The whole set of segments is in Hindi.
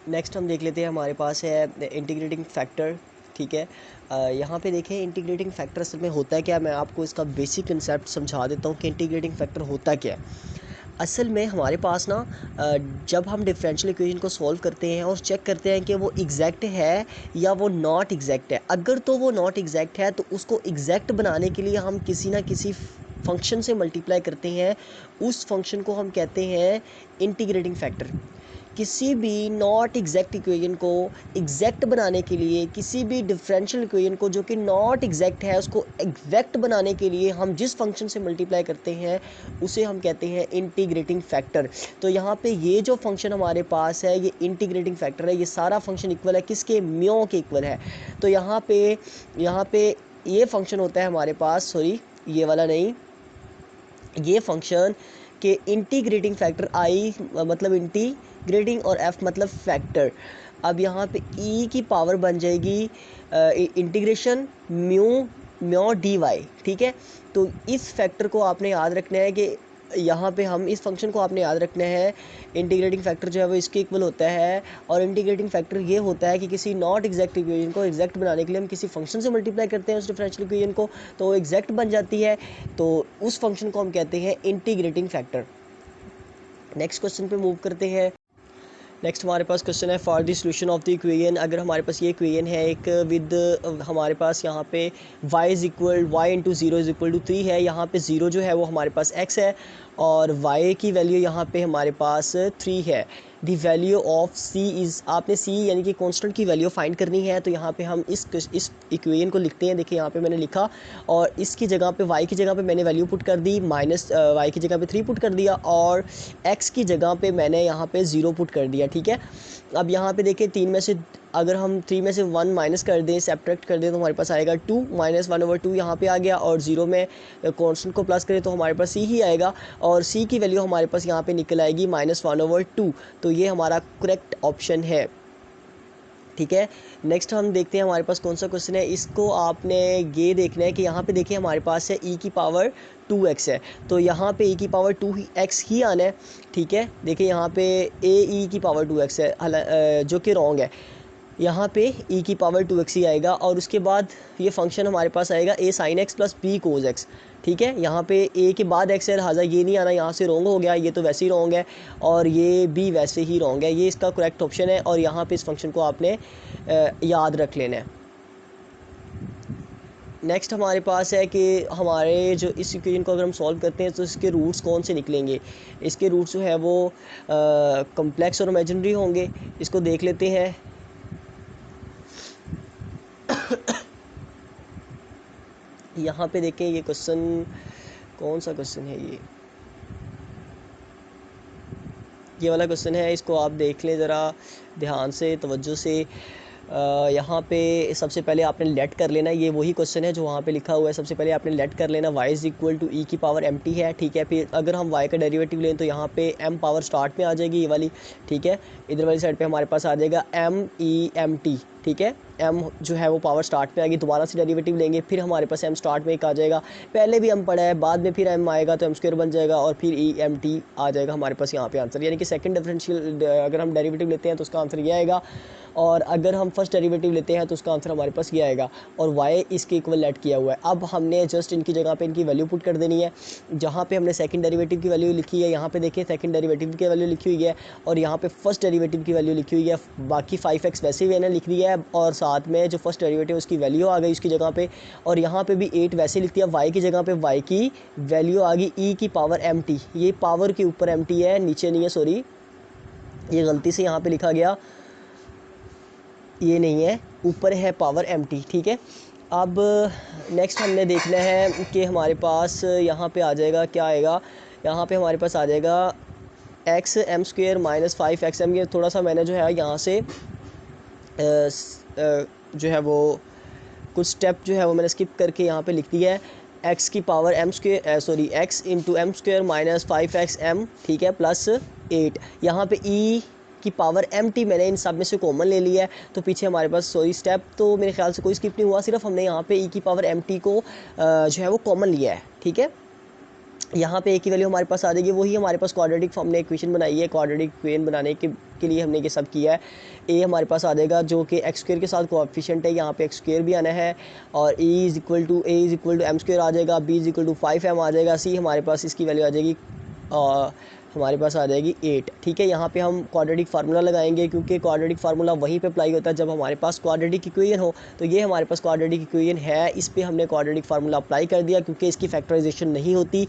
नेक्स्ट हम देख लेते हैं, हमारे पास है इंटीग्रेटिंग फैक्टर। ठीक है, यहाँ पे देखें इंटीग्रेटिंग फैक्टर असल में होता है क्या। मैं आपको इसका बेसिक कंसेप्ट समझा देता हूँ कि इंटीग्रेटिंग फैक्टर होता क्या है। असल में हमारे पास ना जब हम डिफरेंशियल इक्वेशन को सॉल्व करते हैं और चेक करते हैं कि वो एग्जैक्ट है या वो नॉट एग्जैक्ट है, अगर तो वो नॉट एग्जैक्ट है तो उसको एग्जैक्ट बनाने के लिए हम किसी ना किसी फंक्शन से मल्टीप्लाई करते हैं। उस फंक्शन को हम कहते हैं इंटीग्रेटिंग फैक्टर। किसी भी नॉट एग्जैक्ट इक्वेशन को एग्जैक्ट बनाने के लिए, किसी भी डिफरेंशियल इक्वेशन को जो कि नॉट एग्जैक्ट है उसको एग्जैक्ट बनाने के लिए हम जिस फंक्शन से मल्टीप्लाई करते हैं उसे हम कहते हैं इंटीग्रेटिंग फैक्टर। तो यहाँ पे ये जो फंक्शन हमारे पास है ये इंटीग्रेटिंग फैक्टर है। ये सारा फंक्शन इक्वल है किसके, म्यो के इक्वल है। तो यहाँ पे ये फंक्शन होता है हमारे पास, सॉरी ये वाला नहीं, ये फंक्शन के इंटीग्रेटिंग फैक्टर आई मतलब इंटीग्रेटिंग और एफ मतलब फैक्टर। अब यहाँ पे ई की पावर बन जाएगी इंटीग्रेशन म्यो डी वाई। ठीक है, तो इस फैक्टर को आपने याद रखना है कि यहाँ पे हम इस फंक्शन को आपने याद रखना है, इंटीग्रेटिंग फैक्टर जो है वो इसके इक्वल होता है। और इंटीग्रेटिंग फैक्टर ये होता है कि किसी नॉट एग्जैक्ट इक्वेशन को एग्जैक्ट बनाने के लिए हम किसी फंक्शन से मल्टीप्लाई करते हैं उस डिफरेंशियल इक्वेशन को, तो वो एग्जैक्ट बन जाती है। तो उस फंक्शन को हम कहते हैं इंटीग्रेटिंग फैक्टर। नेक्स्ट क्वेश्चन पे मूव करते हैं। नेक्स्ट हमारे पास क्वेश्चन है for the solution of the equation. अगर हमारे पास ये इक्वेशन है एक विद हमारे पास यहाँ पे y is equal y into zero is equal to 3 है। यहाँ पे ज़ीरो जो है वो हमारे पास x है और y की वैल्यू यहाँ पे हमारे पास 3 है। दी वैल्यू ऑफ c इज़, आपने c यानी कि कांस्टेंट की वैल्यू फाइंड करनी है। तो यहाँ पे हम इस इक्वेशन को लिखते हैं। देखिए यहाँ पे मैंने लिखा और इसकी जगह पे y की जगह पे मैंने वैल्यू पुट कर दी, माइनस y की जगह पे 3 पुट कर दिया और x की जगह पे मैंने यहाँ पे 0 पुट कर दिया। ठीक है, अब यहाँ पे देखिए 3 में से अगर हम 3 में से 1 माइनस कर दें, सब्ट्रैक्ट कर दें, तो हमारे पास आएगा 2 माइनस 1/2 यहाँ पे आ गया। और 0 में कांस्टेंट को प्लस करें तो हमारे पास c ही आएगा और c की वैल्यू हमारे पास यहाँ पे निकल आएगी -1/2। तो ये हमारा करेक्ट ऑप्शन है। ठीक है, नेक्स्ट हम देखते हैं हमारे पास कौन सा क्वेश्चन है। इसको आपने ये देखना है कि यहाँ पे देखिए हमारे पास है e की पावर 2x है, तो यहाँ पे e की पावर 2x ही आना है। ठीक है, देखिए यहाँ पे e की पावर 2x है, जो कि रॉन्ग है। यहाँ पे e की पावर 2x ही आएगा और उसके बाद ये फंक्शन हमारे पास आएगा a sin x plus b cos x। ठीक है, यहाँ पे a के बाद x है, लिहाजा ये नहीं आना, यहाँ से रॉन्ग हो गया, ये तो वैसे ही रॉन्ग है और ये भी वैसे ही रॉन्ग है। ये इसका करेक्ट ऑप्शन है और यहाँ पे इस फंक्शन को आपने याद रख लेना है। नेक्स्ट हमारे पास है कि हमारे जो इस इक्वेशन को अगर हम सॉल्व करते हैं तो इसके रूट्स कौन से निकलेंगे। इसके रूट्स जो है वो कम्प्लेक्स और इमेजिनरी होंगे। इसको देख लेते हैं। यहाँ पे देखें ये क्वेश्चन कौन सा क्वेश्चन है, ये वाला क्वेश्चन है। इसको आप देख लें ज़रा ध्यान से, तवज्जो से। यहाँ पे सबसे पहले आपने लेट कर लेना, ये वही क्वेश्चन है जो वहाँ पे लिखा हुआ है। सबसे पहले आपने लेट कर लेना y इज़ इक्वल टू ई की पावर mt है। ठीक है, फिर अगर हम y का डेरिवेटिव लें तो यहाँ पे m पावर स्टार्ट में आ जाएगी ये वाली। ठीक है, इधर वाली साइड पे हमारे पास आ जाएगा MEMT। ठीक है, m जो है वो पावर स्टार्ट में आएगी, दोबारा से डेरिवेटिव लेंगे फिर हमारे पास m स्टार्ट में एक आ जाएगा। पहले भी m पड़ा है, बाद में फिर m आएगा तो m² बन जाएगा और फिर EMT आ जाएगा हमारे पास यहाँ पे आंसर। यानी कि सेकंड डिफरेंशियल अगर हम डेरिवेटिव लेते हैं तो उसका आंसर ये आएगा और अगर हम फर्स्ट डेरिवेटिव लेते हैं तो उसका आंसर हमारे पास ये आएगा और y इसके इक्वल लेट किया हुआ है। अब हमने जस्ट इनकी जगह पे इनकी वैल्यू पुट कर देनी है। जहाँ पे हमने सेकंड डेरिवेटिव की वैल्यू लिखी है, यहाँ पे देखिए सेकंड डेरिवेटिव की वैल्यू लिखी हुई है और यहाँ पे फर्स्ट डेरिवेटिव की वैल्यू लिखी हुई है। बाकी 5x वैसे ही मैंने लिख दिया है और साथ में जो फर्स्ट डेरिवेटिव उसकी वैल्यू आ गई उसकी जगह पे और यहाँ पे भी 8 वैसे लिख दिया। y की जगह पे y की वैल्यू आ गई e की पावर mt। ये पावर के ऊपर mt है, नीचे नहीं है, सॉरी ये गलती से यहाँ पे लिखा गया, ये नहीं है, ऊपर है पावर mt। ठीक है, अब नेक्स्ट हमने देखना है कि हमारे पास यहाँ पे आ जाएगा, क्या आएगा, यहाँ पे हमारे पास आ जाएगा x m² माइनस 5xm। ये थोड़ा सा मैंने जो है यहाँ से जो है वो कुछ स्टेप जो है वो मैंने स्किप करके यहाँ पे लिख दिया है। x की power x into m² minus 5xm। ठीक है, प्लस 8। यहाँ पे e की पावर mt मैंने इन सब में से कॉमन ले लिया है तो पीछे हमारे पास सॉरी स्टेप तो मेरे ख्याल से कोई स्किप नहीं हुआ, सिर्फ हमने यहाँ पे e की पावर mt को जो है वो कॉमन लिया है। ठीक है, यहाँ पे ए की वैल्यू हमारे पास आ जाएगी, वही हमारे पास क्वाड्रेटिक फॉर्म ने इक्वेशन बनाई है, क्वाड्रेटिक इक्वेशन बनाने के लिए हमने ये सब किया है। ए हमारे पास आ जाएगा जो कि एक्स स्क्वायर के साथ कोएफिशिएंट है, यहाँ पे एक्स स्क्वायर भी आना है, और A is equal to M square आ जाएगा, B is equal to 5m आ जाएगा, सी हमारे पास इसकी वैल्यू आ जाएगी हमारे पास आ जाएगी 8। ठीक है, यहाँ पे हम क्वाड्रेटिक फार्मूला लगाएंगे, क्योंकि क्वाड्रेटिक फार्मूला वहीं पे अप्लाई होता है जब हमारे पास क्वाड्रेटिक इक्वेशन हो। तो ये हमारे पास क्वाड्रेटिक इक्वेशन है, इस पे हमने क्वाड्रेटिक फार्मूला अप्लाई कर दिया, क्योंकि इसकी फैक्टराइजेशन नहीं होती,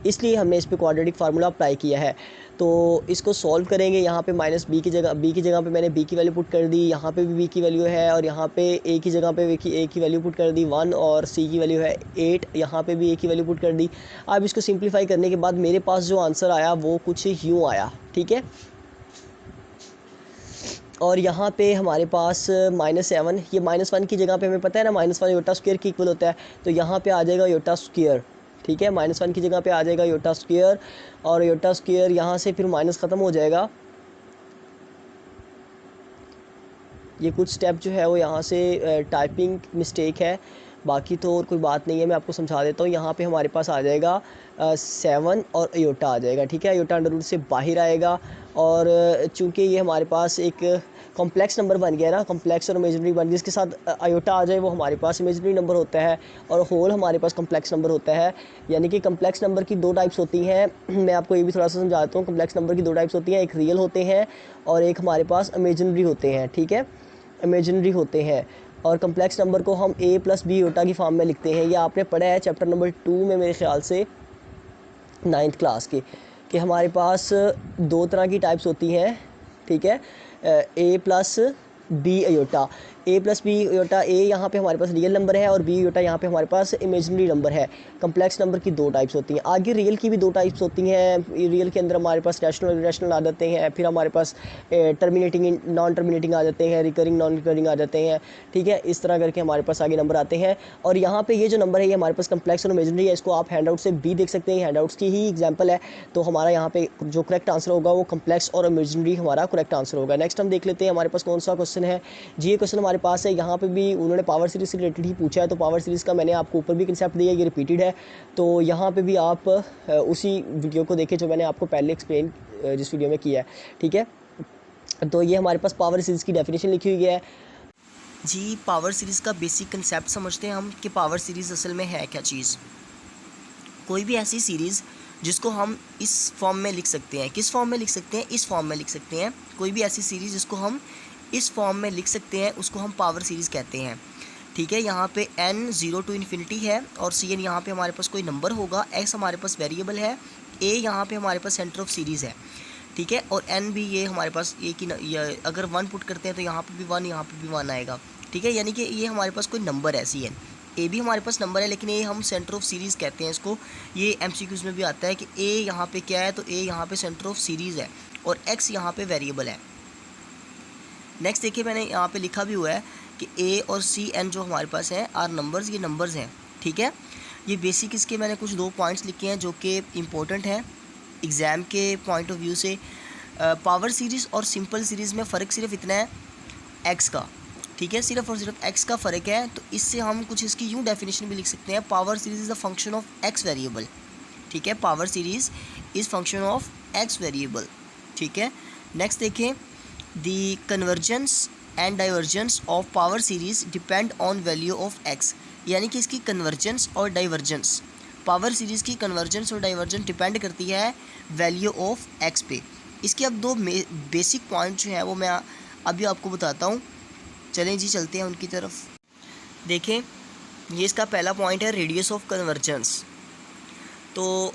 इसलिए हमने इस पे क्वाड्रेटिक फार्मूला अप्लाई किया है। तो इसको सॉल्व करेंगे, यहाँ पे माइनस बी की जगह पे मैंने बी की वैल्यू पुट कर दी, यहाँ पे भी बी की वैल्यू है, और यहाँ पे ए की जगह पे ए की वैल्यू पुट कर दी 1, और सी की वैल्यू है 8, यहाँ पे भी ए की वैल्यू पुट कर दी। अब इसको सिंप्लीफाई करने के बाद मेरे पास जो आंसर आया वो कुछ यूँ आया। ठीक है, और यहाँ पे हमारे पास -7, ये -1 की जगह पे हमें पता है ना -1 योटा स्क्वायर की इक्वल होता है, तो यहाँ पे आ जाएगा योटा स्क्वायर। ठीक है, -1 की जगह पे आ जाएगा योटा स्क्वायर, और योटा स्क्वायर यहाँ से फिर माइनस ख़त्म हो जाएगा, ये कुछ स्टेप जो है वो यहाँ से टाइपिंग मिस्टेक है, बाकी तो और कोई बात नहीं है, मैं आपको समझा देता हूँ। यहाँ पे हमारे पास आ जाएगा 7 और अयोटा आ जाएगा। ठीक है, अयोटा अंडर रूट से बाहर आएगा, और चूंकि ये हमारे पास एक कॉम्प्लेक्स नंबर बन गया ना, कॉम्प्लेक्स और इमेजिनरी बन गया, जिसके साथ अयोटा आ जाए वो हमारे पास इमेजिनरी नंबर होता है, और होल हमारे पास कॉम्प्लेक्स नंबर होता है। यानी कि कॉम्प्लेक्स नंबर की 2 टाइप्स होती हैं, मैं आपको ये भी थोड़ा सा समझाता हूँ। कॉम्प्लेक्स नंबर की 2 टाइप्स होती हैं, एक रियल होते हैं और एक हमारे पास इमेजिनरी होते हैं। ठीक है, इमेजिनरी होते हैं, और कम्प्लेक्स नंबर को हम a + b योटा की फॉर्म में लिखते हैं। ये आपने पढ़ा है चैप्टर नंबर 2 में, मेरे ख्याल से 9th क्लास के, कि हमारे पास 2 तरह की टाइप्स होती हैं। ठीक है, a + b iota, a + b iota, a यहाँ पे हमारे पास रियल नंबर है और b अयोटा यहाँ पे हमारे पास इमेजिनरी नंबर है। कम्प्लेक्स नंबर की 2 टाइप्स होती हैं। आगे रियल की भी 2 टाइप्स होती हैं, रियल के अंदर हमारे पास रैशनल इरेशनल आ जाते हैं, फिर हमारे पास टर्मिनेटिंग नॉन टर्मिनेटिंग आ जाते हैं, रिकरिंग नॉन रिकरिंग आ जाते हैं। ठीक है, इस तरह करके हमारे पास आगे नंबर आते हैं, और यहाँ पे ये जो नंबर है ये हमारे पास कम्प्लेक्स और इमेजिनरी है। इसको आप हैंडआउट से भी देख सकते हैं, हैंडआउट्स की ही एग्जाम्पल है। तो हमारा यहाँ पे जो करेक्ट आंसर होगा वो कम्प्लेक्स और इमेजिनरी हमारा करेक्ट आंसर होगा। नेक्स्ट हम देख लेते हैं हमारे पास कौन सा क्वेश्चन है जी। ये क्वेश्चन हमारे पास है, यहाँ पे भी उन्होंने पावर सीरीज से रिलेटेड ही पूछा है, तो पावर सीरीज़ का मैंने आपको ऊपर भी कंसेप्ट दिया, ये रिपीटेड है, तो यहाँ पे भी आप उसी वीडियो को देखें जो मैंने आपको पहले एक्सप्लेन जिस वीडियो में किया है। ठीक है, तो ये हमारे पास पावर सीरीज़ की डेफिनेशन लिखी हुई है जी। पावर सीरीज़ का बेसिक कंसेप्ट समझते हैं हम कि पावर सीरीज़ असल में है क्या चीज़। कोई भी ऐसी सीरीज़ जिसको हम इस फॉर्म में लिख सकते हैं, किस फॉर्म में लिख सकते हैं, इस फॉर्म में लिख सकते हैं। कोई भी ऐसी सीरीज़ जिसको हम इस फॉर्म में लिख सकते हैं उसको हम पावर सीरीज़ कहते हैं। ठीक है, यहाँ पे n 0 to ∞ है, और Cn यहाँ पे हमारे पास कोई नंबर होगा, x हमारे पास वेरिएबल है, a यहाँ पे हमारे पास सेंटर ऑफ सीरीज़ है। ठीक है, और n भी ये हमारे पास a की अगर 1 पुट करते हैं तो यहाँ पे भी 1, यहाँ पे भी 1 आएगा। ठीक है, यानी कि ये हमारे पास कोई नंबर है Cn। a भी हमारे पास नंबर है, लेकिन ये हम सेंटर ऑफ सीरीज़ कहते हैं इसको। ये MCQs में भी आता है कि a यहाँ पे क्या है, तो a यहाँ पे सेंटर ऑफ सीरीज़ है, और x यहाँ पे वेरिएबल है। नेक्स्ट देखिए, मैंने यहाँ पे लिखा भी हुआ है कि a और Cn जो हमारे पास हैं आर नंबर्स, ये नंबर्स हैं। ठीक है, ये बेसिक इसके मैंने कुछ 2 पॉइंट्स लिखे हैं जो कि इम्पोर्टेंट हैं एग्ज़ाम के पॉइंट ऑफ व्यू से। पावर सीरीज़ और सिंपल सीरीज़ में फ़र्क सिर्फ इतना है x का। ठीक है, सिर्फ और सिर्फ x का फ़र्क है, तो इससे हम कुछ इसकी यूँ डेफिनेशन भी लिख सकते हैं, power series is the function of x variable. ठीक है, power series is function of x variable. ठीक है, नेक्स्ट देखें, the convergence and divergence of power series depend on value of x। यानी कि इसकी कन्वर्जेंस और डाइवर्जेंस, पावर सीरीज़ की कन्वर्जेंस और डाइवर्जेंस डिपेंड करती है वैल्यू ऑफ x पे। इसके अब 2 बेसिक पॉइंट जो है वो मैं अभी आपको बताता हूँ। चलें जी, चलते हैं उनकी तरफ। देखें, ये इसका पहला पॉइंट है रेडियस ऑफ कन्वर्जेंस। तो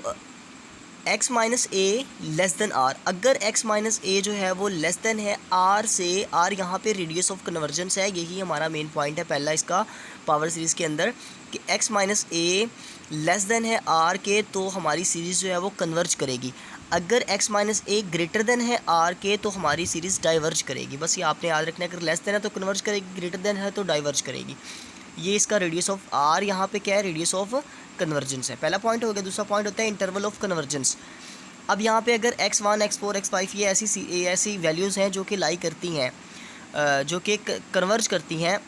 x - a less than r, अगर x - a जो है वो लेस देन है r से, r यहाँ पे रेडियस ऑफ कन्वर्जेंस है, यही हमारा मेन पॉइंट है पहला इसका पावर सीरीज़ के अंदर, कि x - a लेस देन है r के, तो हमारी सीरीज़ जो है वो कन्वर्ज करेगी। अगर x - a ग्रेटर देन है r के, तो हमारी सीरीज़ डाइवर्ज करेगी। बस ये आपने याद रखना है, अगर लेस देन है तो कन्वर्ज करेगी, ग्रेटर देन है तो डाइवर्ज करेगी। ये इसका रेडियस ऑफ r यहाँ पे क्या है, रेडियस ऑफ कन्वर्जेंस है। पहला पॉइंट हो गया। दूसरा पॉइंट होता है इंटरवल ऑफ कन्वर्जेंस। अब यहाँ पे अगर x1, x4, x5 ये ऐसी वैल्यूज़ हैं जो कि लाई करती हैं, जो कि कन्वर्ज करती हैं,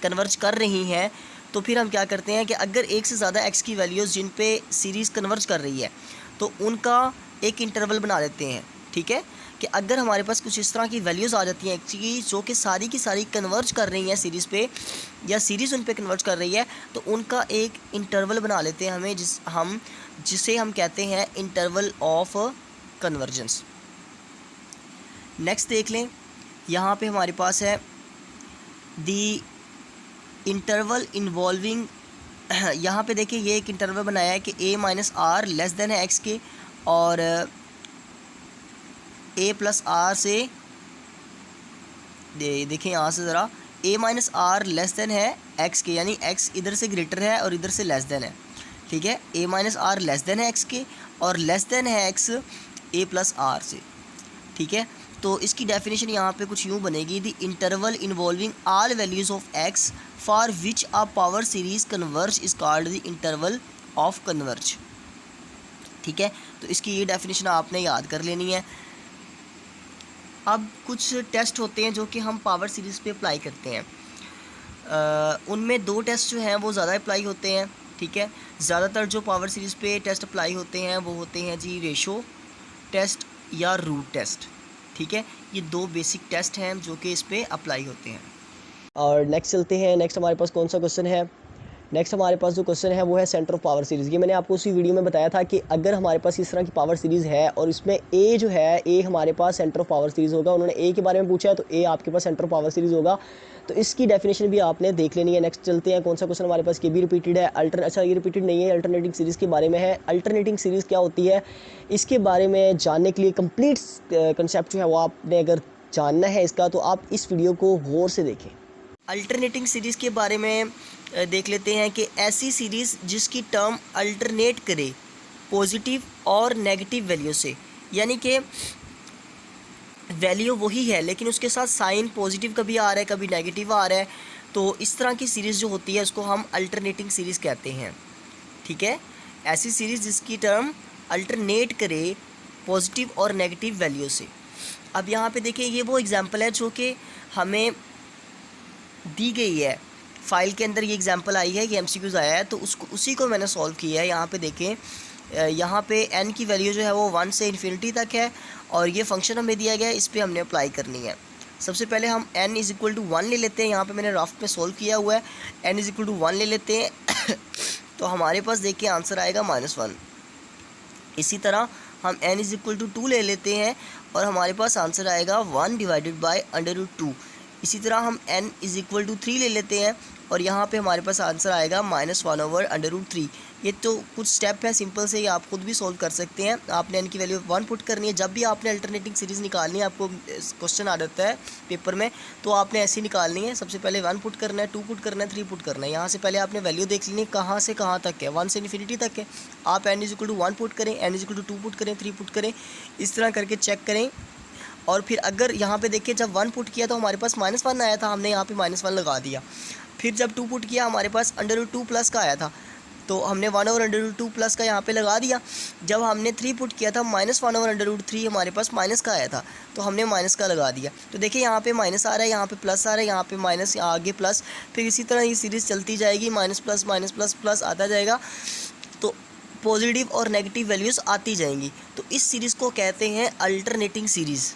कन्वर्ज कर रही हैं, तो फिर हम क्या करते हैं कि अगर एक से ज़्यादा एक्स की वैल्यूज़ जिन पे सीरीज़ कन्वर्ज कर रही है तो उनका एक इंटरवल बना लेते हैं। ठीक है, कि अगर हमारे पास कुछ इस तरह की वैल्यूज़ आ जाती हैं एक्स की जो कि सारी की सारी कन्वर्ज कर रही हैं सीरीज़ पे, या सीरीज़ उन पे कन्वर्ज कर रही है, तो उनका एक इंटरवल बना लेते हैं हमें, जिसे हम कहते हैं इंटरवल ऑफ कन्वर्जेंस। नेक्स्ट देख लें, यहाँ पे हमारे पास है दी इंटरवल इन्वॉल्विंग यहाँ पे देखिए ये एक इंटरवल बनाया है कि a minus r less than है x के, और a प्लस आर से देखें यहाँ से ज़रा a minus r less than है x के, यानी x इधर से ग्रेटर है और इधर से लेस देन है। ठीक है, a minus r less than है x के और लेस देन है x a प्लस आर से। ठीक है, तो इसकी डेफिनेशन यहाँ पे कुछ यूँ बनेगी, the interval involving all values of x for which a power series converge is called the interval of converse. ठीक है, तो इसकी ये डेफिनेशन आपने याद कर लेनी है। अब कुछ टेस्ट होते हैं जो कि हम पावर सीरीज़ पे अप्लाई करते हैं, उनमें दो टेस्ट जो हैं वो ज़्यादा अप्लाई होते हैं। ठीक है, ज़्यादातर जो पावर सीरीज़ पे टेस्ट अप्लाई होते हैं वो होते हैं जी रेशो टेस्ट या रूट टेस्ट। ठीक है, ये दो बेसिक टेस्ट हैं जो कि इस पे अप्लाई होते हैं। और नेक्स्ट चलते हैं, नेक्स्ट हमारे पास कौन सा क्वेश्चन है? नेक्स्ट हमारे पास जो क्वेश्चन है वो है सेंटर ऑफ पावर सीरीज़। ये मैंने आपको उसी वीडियो में बताया था कि अगर हमारे पास इस तरह की पावर सीरीज़ है और इसमें ए जो है, ए हमारे पास सेंटर ऑफ पावर सीरीज़ होगा। उन्होंने ए के बारे में पूछा है तो ए आपके पास सेंटर ऑफ पावर सीरीज़ होगा, तो इसकी डेफिनेशन भी आपने देख लेनी है। नेक्स्ट चलते हैं, कौन सा क्वेश्चन हमारे पास, के भी रिपीटेड है। अच्छा ये रिपीटेड नहीं है, अल्टरनेटिंग सीरीज़ के बारे में है। अल्टरनेटिंग सीरीज़ क्या होती है, इसके बारे में जानने के लिए कंप्लीट कंसेप्ट जो है वो आपने अगर जानना है इसका, तो आप इस वीडियो को गौर से देखें। अल्टरनेटिंग सीरीज़ के बारे में देख लेते हैं कि ऐसी सीरीज़ जिसकी टर्म अल्टरनेट करे पॉजिटिव और नेगेटिव वैल्यू से, यानी कि वैल्यू वही है लेकिन उसके साथ साइन पॉजिटिव कभी आ रहा है कभी नेगेटिव आ रहा है, तो इस तरह की सीरीज़ जो होती है उसको हम अल्टरनेटिंग सीरीज़ कहते हैं। ठीक है, ऐसी सीरीज़ जिसकी टर्म अल्टरनेट करे पॉजिटिव और नेगेटिव वैल्यू से। अब यहाँ पे देखिए ये वो एग्ज़ाम्पल है जो कि हमें दी गई है, फाइल के अंदर ये एग्जांपल आई है, ये MCQs आया है, तो उसी को मैंने सॉल्व किया है। यहाँ पे देखें, यहाँ पे n की वैल्यू जो है वो 1 से इन्फिनिटी तक है और ये फंक्शन हमें दिया गया है, इस पर हमने अप्लाई करनी है। सबसे पहले हम n इज़ इक्वल टू 1 ले लेते हैं। यहाँ पे मैंने रफ में सॉल्व किया हुआ है, n इज़ इक्वल टू 1 ले लेते हैं तो हमारे पास देखिए आंसर आएगा -1। इसी तरह हम n इज़ इक्वल टू 2 ले लेते हैं और हमारे पास आंसर आएगा 1 डिवाइडेड बाई √2। इसी तरह हम n इज़ इक्वल टू 3 ले लेते हैं और यहाँ पे हमारे पास आंसर आएगा -1/√3। ये तो कुछ स्टेप है सिंपल से, ये आप खुद भी सॉल्व कर सकते हैं। आपने n की वैल्यू 1 पुट करनी है। जब भी आपने अल्टरनेटिंग सीरीज़ निकालनी है, आपको क्वेश्चन आ जाता है पेपर में, तो आपने ऐसी निकालनी है। सबसे पहले 1 पुट करना है, 2 पुट करना है, 3 पुट करना है। यहाँ से पहले आपने वैल्यू देख लेनी है कहाँ से कहाँ तक है, 1 से इन्फिनिटी तक है। आप n is equal to 1 put करें, n is equal to 2 put करें, 3 पुट करें, इस तरह करके चेक करें। और फिर अगर यहाँ पे देखिए जब 1 पुट किया तो हमारे पास -1 आया था, हमने यहाँ पे -1 लगा दिया। फिर जब 2 पुट किया हमारे पास √2 प्लस का आया था, तो हमने 1/√2 प्लस का यहाँ पे लगा दिया। जब हमने 3 पुट किया था -1/√3 हमारे पास माइनस का आया था, तो हमने माइनस का लगा दिया। तो देखिए यहाँ पे माइनस आ रहा है, यहाँ पे प्लस आ रहा है, यहाँ पे माइनस, आगे प्लस, फिर इसी तरह ये सीरीज़ चलती जाएगी, माइनस प्लस प्लस आता जाएगा, तो पॉजिटिव और नेगेटिव वैल्यूज़ आती जाएंगी। तो इस सीरीज़ को कहते हैं अल्टरनेटिंग सीरीज़।